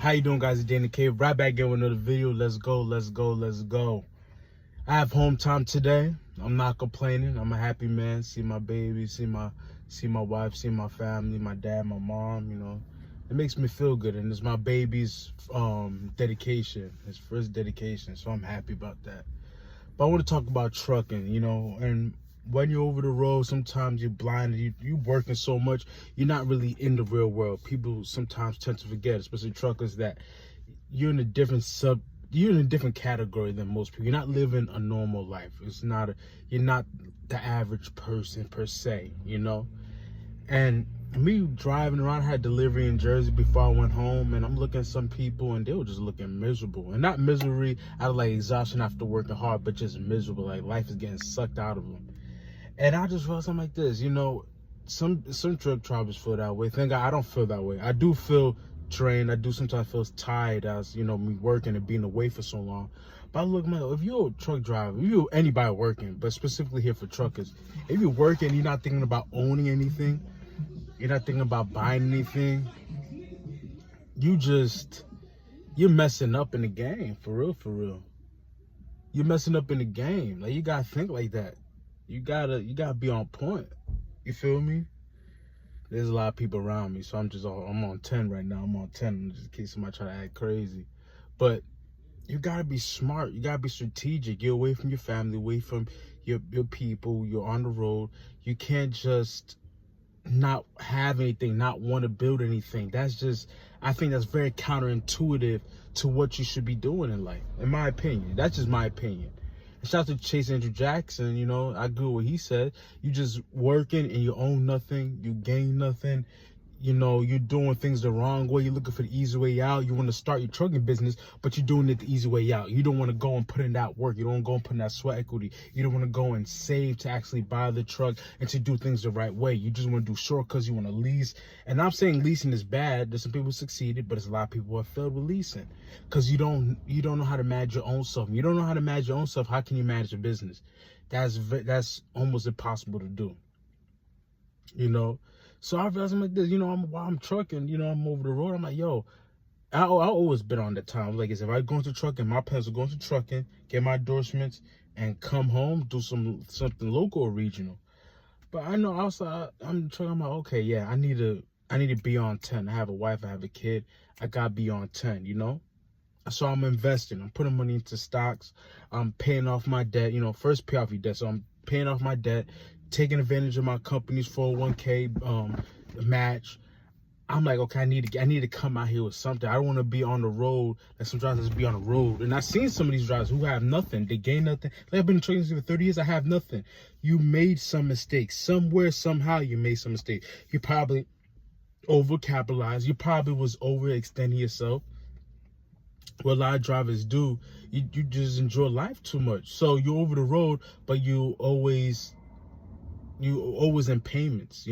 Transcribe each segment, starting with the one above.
How you doing, guys? It's Danny Cave, right back in with another video. Let's go. I have home time today. I'm not complaining. I'm a happy man. See my baby, see my wife, see my family, my dad, my mom, It makes me feel good, and it's my baby's dedication, his first dedication, so I'm happy about that. But I want to talk about trucking, and when you're over the road, sometimes you're blinded. You working so much, you're not really in the real world. People sometimes tend to forget, especially truckers, that you're in a you're in a different category than most people. You're not living a normal life. You're not the average person per se, And me driving around, I had delivery in Jersey before I went home, and I'm looking at some people and they were just looking miserable. And not misery out of like exhaustion after working hard, but just miserable, like life is getting sucked out of them. And I just felt something like this, some truck drivers feel that way. Thank God I don't feel that way. I do feel drained. I do sometimes feel tired as, me working and being away for so long. But I look, man, if you're a truck driver, if you're anybody working, but specifically here for truckers, if you're working, you're not thinking about owning anything, you're not thinking about buying anything, you're messing up in the game, for real. You're messing up in the game. Like, you gotta think like that. You gotta be on point. You feel me? There's a lot of people around me, so I'm on 10 right now. I'm on 10 just in case somebody try to act crazy. But you gotta be smart. You gotta be strategic. You're away from your family, away from your people. You're on the road. You can't just not have anything, not want to build anything. I think that's very counterintuitive to what you should be doing in life, in my opinion. That's just my opinion. Shout out to Chase Andrew Jackson, I agree with what he said. You just working and you own nothing, you gain nothing. You're doing things the wrong way. You're looking for the easy way out. You want to start your trucking business, but you're doing it the easy way out. You don't want to go and put in that work. You don't want to go and put in that sweat equity. You don't want to go and save to actually buy the truck and to do things the right way. You just want to do shortcuts. You want to lease. And I'm saying leasing is bad. There's some people who succeeded, but there's a lot of people who have failed with leasing because you don't know how to manage your own self. You don't know how to manage your own self. How can you manage a business? That's almost impossible to do. So I realized I'm like this, while I'm trucking, I'm over the road. I'm like, yo, I always been on the time. Like, if I go into trucking, my parents will go into trucking, get my endorsements, and come home, do something local or regional. But I know outside, I'm trucking. I'm like, okay, yeah, I need to be on 10. I have a wife, I have a kid. I gotta be on 10, So I'm investing. I'm putting money into stocks. I'm paying off my debt. First pay off your debt. So I'm paying off my debt, taking advantage of my company's 401k match. I'm like, okay, I need to come out here with something. I don't want to be on the road like some drivers be on the road. And I've seen some of these drivers who have nothing. They gain nothing. Like, I've been in trucking for 30 years. I have nothing. You made some mistakes. Somewhere, somehow, you made some mistakes. You probably overcapitalized. You probably was overextending yourself. What a lot of drivers do, you just enjoy life too much. So you're over the road, but you always in payments,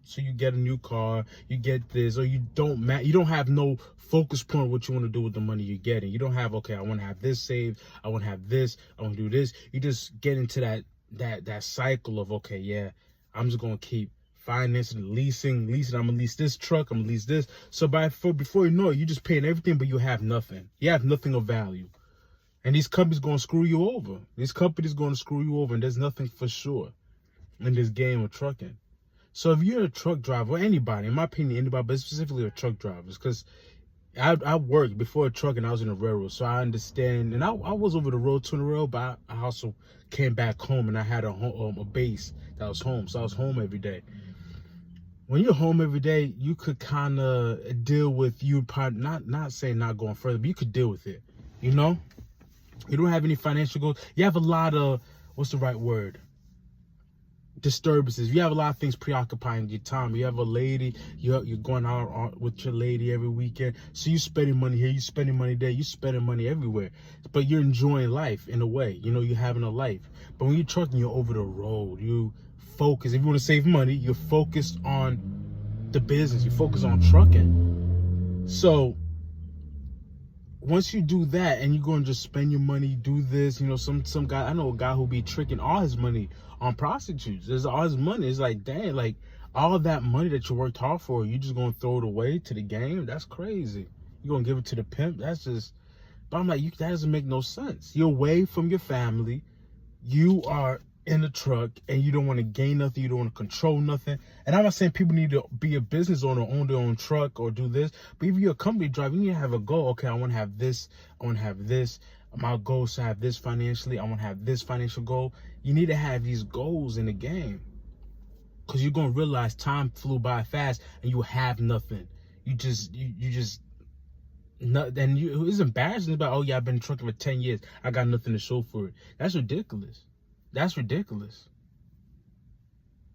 So you get a new car, you get this, or you don't have no focus point what you want to do with the money you're getting. You don't have, okay, I want to have this saved, I want to have this, I want to do this. You just get into that cycle of, okay, yeah, I'm just gonna keep financing, leasing. I'm gonna lease this truck, I'm gonna lease this. So before you know it, you're just paying everything, but you have nothing. You have nothing of value. And these companies gonna screw you over. And there's nothing for sure in this game of trucking. So if you're a truck driver, or anybody, in my opinion, anybody, but specifically a truck drivers, because I worked before trucking, I was in the railroad, so I understand. And I was over the road to the railroad, but I also came back home, and I had a base that was home, so I was home every day. When you're home every day, you could kind of deal with, you probably not saying not going further, but you could deal with it. You don't have any financial goals. You have a lot of, what's the right word? Disturbances. You have a lot of things preoccupying your time. You have a lady, you're going out with your lady every weekend, so you're spending money here, you're spending money there, you're spending money everywhere, but you're enjoying life in a way. You're having a life. But when you're trucking, you're over the road. You focus. If you want to save money, you're focused on the business, you focus on trucking. So once you do that and you're going to just spend your money, do this, some guy, I know a guy who be tricking all his money on prostitutes. There's all his money. It's like, dang, like all of that money that you worked hard for, you just going to throw it away to the game? That's crazy. You gonna give it to the pimp? That's just. But I'm like, that doesn't make no sense. You're away from your family. You are in the truck, and you don't want to gain nothing. You don't want to control nothing. And I'm not saying people need to be a business owner, own their own truck, or do this. But if you're a company driver, you need to have a goal. Okay, I want to have this. I want to have this. My goal is to have this financially. I want to have this financial goal. You need to have these goals in the game, because you're gonna realize time flew by fast, and you have nothing. You just no, then it's embarrassing about, oh yeah, I've been trucking for 10 years. I got nothing to show for it. That's ridiculous. That's ridiculous.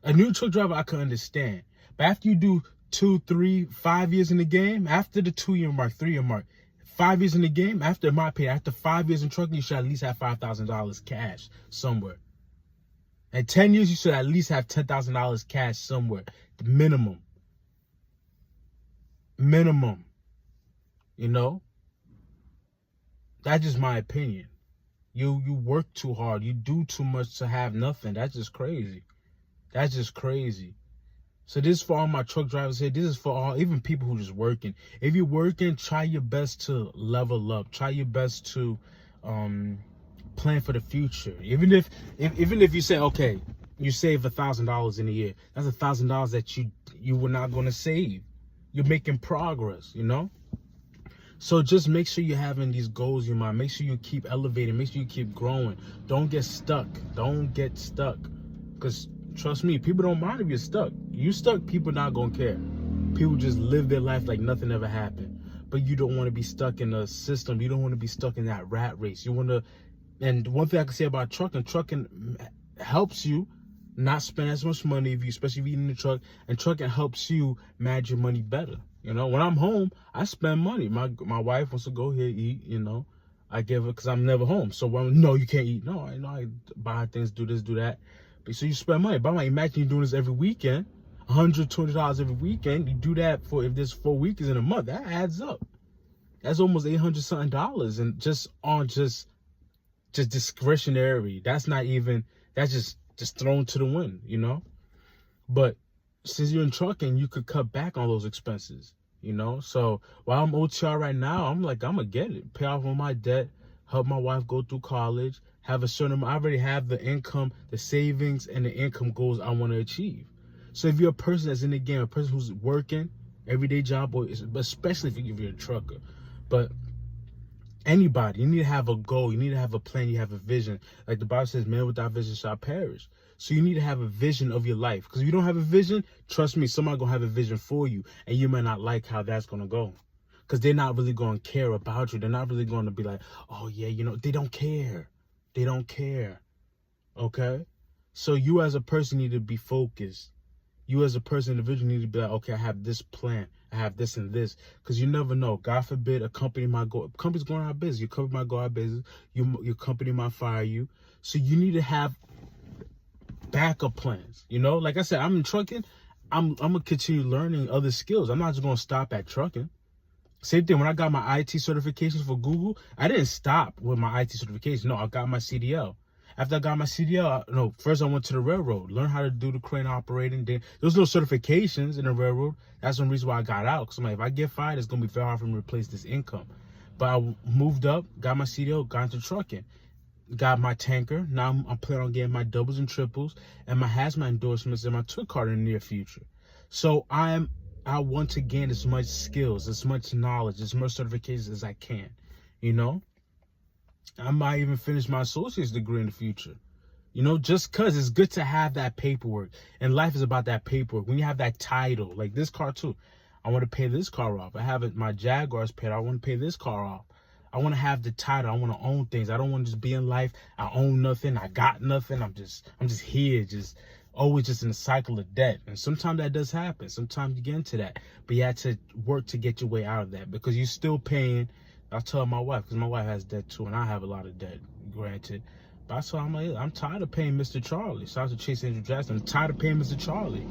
A new truck driver, I can understand. But after you do 2, 3, 5 years in the game, after the 2-year mark, 3-year mark, 5 years in the game, after my pay, after 5 years in trucking, you should at least have $5,000 cash somewhere. At 10 years, you should at least have $10,000 cash somewhere. The minimum. Minimum. You know? That's just my opinion. You work too hard. You do too much to have nothing. That's just crazy. That's just crazy. So this is for all my truck drivers here. This is for all, even people who just working. If you're working, try your best to level up. Try your best to plan for the future. Even if you say, okay, you save $1,000 in a year, that's $1,000 that you were not going to save. You're making progress, you know? So just make sure you're having these goals in your mind. Make sure you keep elevating. Make sure you keep growing. Don't get stuck. Don't get stuck. Because trust me, people don't mind if you're stuck. You stuck, people not going to care. People just live their life like nothing ever happened. But you don't want to be stuck in a system. You don't want to be stuck in that rat race. You want to, and one thing I can say about trucking helps you not spend as much money, especially if you're in the truck, and trucking helps you manage your money better. You know, when I'm home, I spend money. My wife wants to go here, eat, you know. I give her, because I'm never home. So, no, you can't eat. No, I buy things, do this, do that. But so you spend money. But I'm like, imagine you doing this every weekend, $120 every weekend. You do that for, if there's 4 weekends in a month, that adds up. That's almost $800 something. And just on just discretionary. That's not even, that's just thrown to the wind, you know. But since you're in trucking, you could cut back on those expenses, you know? So while I'm OTR right now, I'm like, I'm going to get it. Pay off all my debt, help my wife go through college, have a certain amount. I already have the income, the savings, and the income goals I want to achieve. So if you're a person that's in the game, a person who's working, everyday job, or especially if you're a trucker, but anybody, you need to have a goal. You need to have a plan. You have a vision. Like the Bible says, man without vision shall perish. So you need to have a vision of your life. Because if you don't have a vision, trust me, somebody's going to have a vision for you. And you might not like how that's going to go. Because they're not really going to care about you. They're not really going to be like, oh, yeah, you know, they don't care. They don't care. Okay? So you as a person need to be focused. You as a person, individual, need to be like, okay, I have this plan. I have this and this. Because you never know. God forbid a company might go, company's going out of business. Your company might go out of business. Your company might fire you. So you need to have backup plans. You know, like I said, I'm in trucking. I'm going to continue learning other skills. I'm not just going to stop at trucking. Same thing, when I got my IT certifications for Google, I didn't stop with my IT certification. No, I got my CDL. After I got my CDL, first I went to the railroad, learned how to do the crane operating. There was no certifications in the railroad. That's one reason why I got out. Because I'm like, if I get fired, it's going to be very hard for me to replace this income. But I moved up, got my CDL, got into trucking. Got my tanker. Now I'm planning on getting my doubles and triples and my hazmat endorsements and my tour card in the near future. So I want to gain as much skills, as much knowledge, as much certifications as I can, you know? I might even finish my associate's degree in the future. You know, just because it's good to have that paperwork. And life is about that paperwork. When you have that title, like this car too. I want to pay this car off. I have my Jaguars paid. I want to pay this car off. I want to have the title. I want to own things. I don't want to just be in life. I own nothing. I got nothing. I'm just here, just always just in a cycle of debt. And sometimes that does happen. Sometimes you get into that. But you have to work to get your way out of that, because you're still paying. I tell my wife, because my wife has debt too, and I have a lot of debt, granted. But I told her, I'm tired of paying Mr. Charlie. Shout out to Chase Andrew Jackson. I'm tired of paying Mr. Charlie.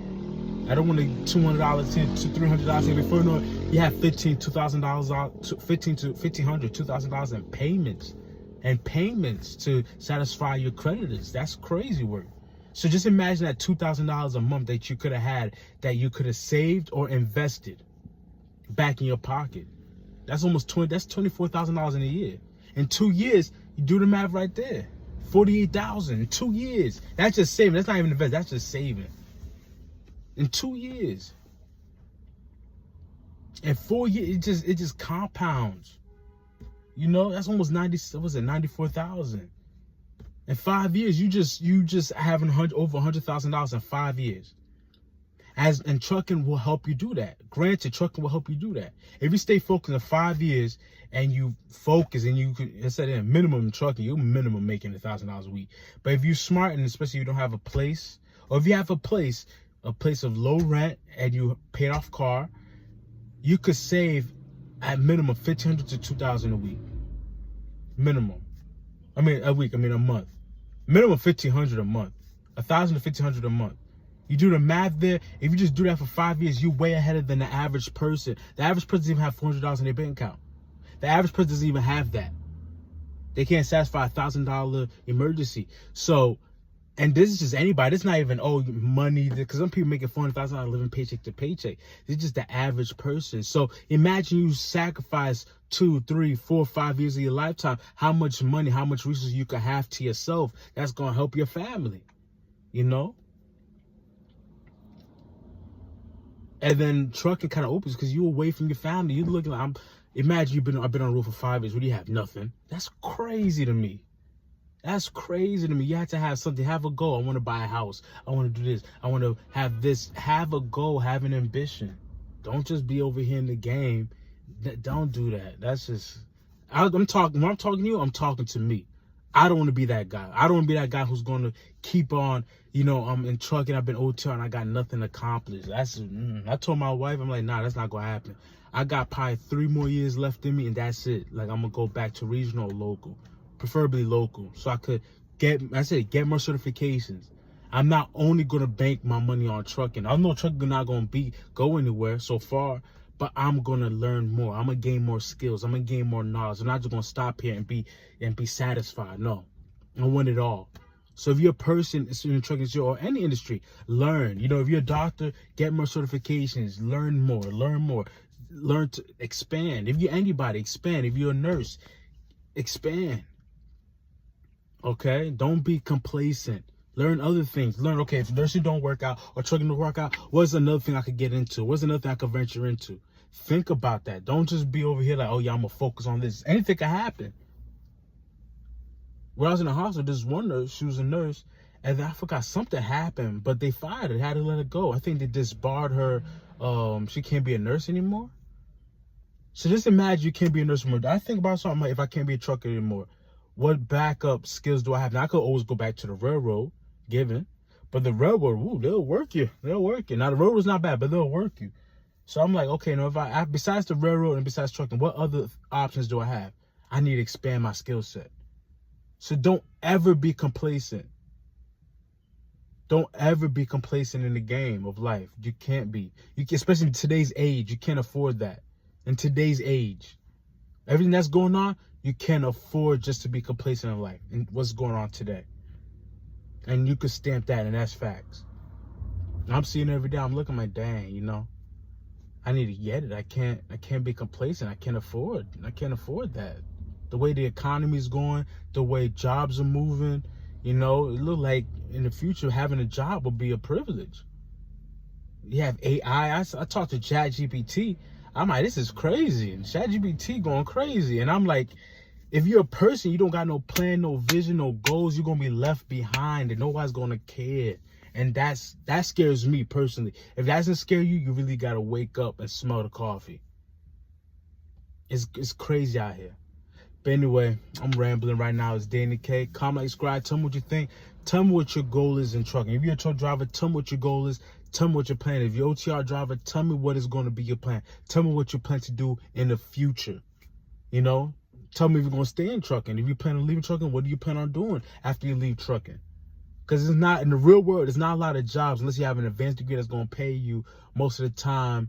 I don't want to $200 to $300 before you know it, you have $1,500 to $2,000 in payments to satisfy your creditors. That's crazy work. So just imagine that $2,000 a month that you could have had, that you could have saved or invested back in your pocket. That's almost that's $24,000 in a year. In 2 years, you do the math right there. 48,000 in 2 years. That's just saving. That's not even invest. That's just saving. In 2 years. In 4 years, it just compounds. You know, that's almost 94,000. In 5 years, you just having over $100,000 in 5 years. And trucking will help you do that. Granted, trucking will help you do that. If you stay focused in 5 years and you focus and you could, instead of minimum trucking, you're minimum making $1,000 a week. But if you're smart, and especially if you don't have a place, or if you have a place of low rent and you paid off car, you could save at minimum $1,500 to $2,000 a week. Minimum. A month. Minimum $1,500 a month. $1,000 to $1,500 a month. You do the math there. If you just do that for 5 years, you're way ahead than the average person. The average person doesn't even have $400 in their bank account. The average person doesn't even have that. They can't satisfy a $1,000 emergency. So, and this is just anybody. It's not even, money. Because some people making $400,000 living paycheck to paycheck. This is just the average person. So imagine you sacrifice 2, 3, 4, 5 years of your lifetime. How much money, how much resources you could have to yourself. That's going to help your family. You know? And then trucking kind of opens because you're away from your family. You're looking like, imagine I've been on the road for 5 years. What do you have? Nothing. That's crazy to me. That's crazy to me. You have to have something. Have a goal. I want to buy a house. I want to do this. I want to have this. Have a goal. Have an ambition. Don't just be over here in the game. Don't do that. That's just, when I'm talking to you, I'm talking to me. I don't want to be that guy. I don't want to be that guy who's going to keep on, I'm in trucking, I've been OTR and I got nothing accomplished. I told my wife, I'm like, nah, that's not going to happen. I got probably 3 more years left in me and that's it. Like, I'm going to go back to regional or local, preferably local. So I could get more certifications. I'm not only going to bank my money on trucking. I know trucking not going to go anywhere so far, but I'm going to learn more. I'm going to gain more skills. I'm going to gain more knowledge. I'm not just going to stop here and be satisfied. No, I want it all. So if you're a person in the trucking industry or any industry, learn. If you're a doctor, get more certifications, learn more, learn to expand. If you're anybody, expand. If you're a nurse, expand. Okay? Don't be complacent. Learn other things. Learn, okay, if nursing don't work out or trucking don't work out, what's another thing I could get into? What's another thing I could venture into? Think about that. Don't just be over here like, I'm going to focus on this. Anything can happen. When I was in the hospital, this one nurse, she was a nurse, and then I forgot something happened, but they fired her. They had to let her go. I think they disbarred her. She can't be a nurse anymore. So just imagine you can't be a nurse anymore. I think about something like, if I can't be a trucker anymore, what backup skills do I have? Now, I could always go back to the railroad, but the railroad, they'll work you. Now, the railroad's not bad, but they'll work you. So I'm like, okay, if I besides the railroad and besides trucking, what other options do I have? I need to expand my skill set. So don't ever be complacent. Don't ever be complacent in the game of life. You can't be. Especially in today's age, you can't afford that. In today's age, everything that's going on, you can't afford just to be complacent in life and what's going on today. And you can stamp that, and that's facts. I'm seeing it every day. I'm looking like, dang, I need to get it. I can't be complacent. I can't afford that. The way the economy is going, the way jobs are moving, it look like in the future having a job will be a privilege. You have AI. I talked to ChatGPT. I'm like, this is crazy. And ChatGPT going crazy. And I'm like, if you're a person, you don't got no plan, no vision, no goals, you're going to be left behind and nobody's going to care. And that scares me personally. If that doesn't scare you, you really got to wake up and smell the coffee. It's crazy out here. But anyway, I'm rambling right now. It's Danny K. Comment, subscribe. Tell me what you think. Tell me what your goal is in trucking. If you're a truck driver, tell me what your goal is. Tell me what your plan is. If you're an OTR driver, tell me what is going to be your plan. Tell me what you plan to do in the future. Tell me if you're going to stay in trucking. If you plan on leaving trucking, what do you plan on doing after you leave trucking? Because it's not, in the real world, there's not a lot of jobs unless you have an advanced degree that's going to pay you most of the time,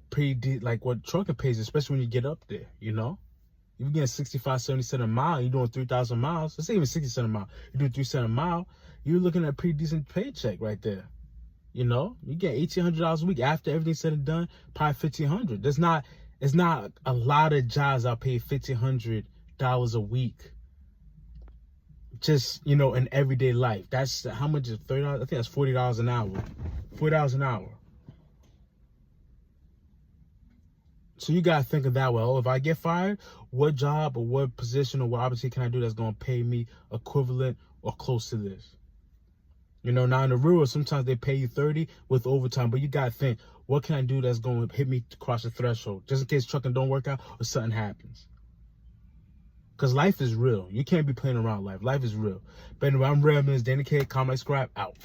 pretty like what trucking pays, especially when you get up there, If you're getting 65, 70 cents a mile, you're doing 3,000 miles. Let's say even 60 cents a mile. You're doing 3 cents a mile. You're looking at a pretty decent paycheck right there. You know, you get $1,800 a week after everything's said and done, probably $1,500. It's not a lot of jobs I pay $1,500 a week. Just, you know, in everyday life. That's how much is $30? I think that's $40 an hour. $40 an hour. So you gotta think of that. Well, if I get fired, what job or what position or what opportunity can I do that's gonna pay me equivalent or close to this? You know, now in the real world, sometimes they pay you 30 with overtime, but you gotta think, what can I do that's gonna hit me across the threshold, just in case trucking don't work out or something happens. Because life is real. You can't be playing around life. Life is real. But anyway, I'm Redman's Danny K. Comic Scribe out.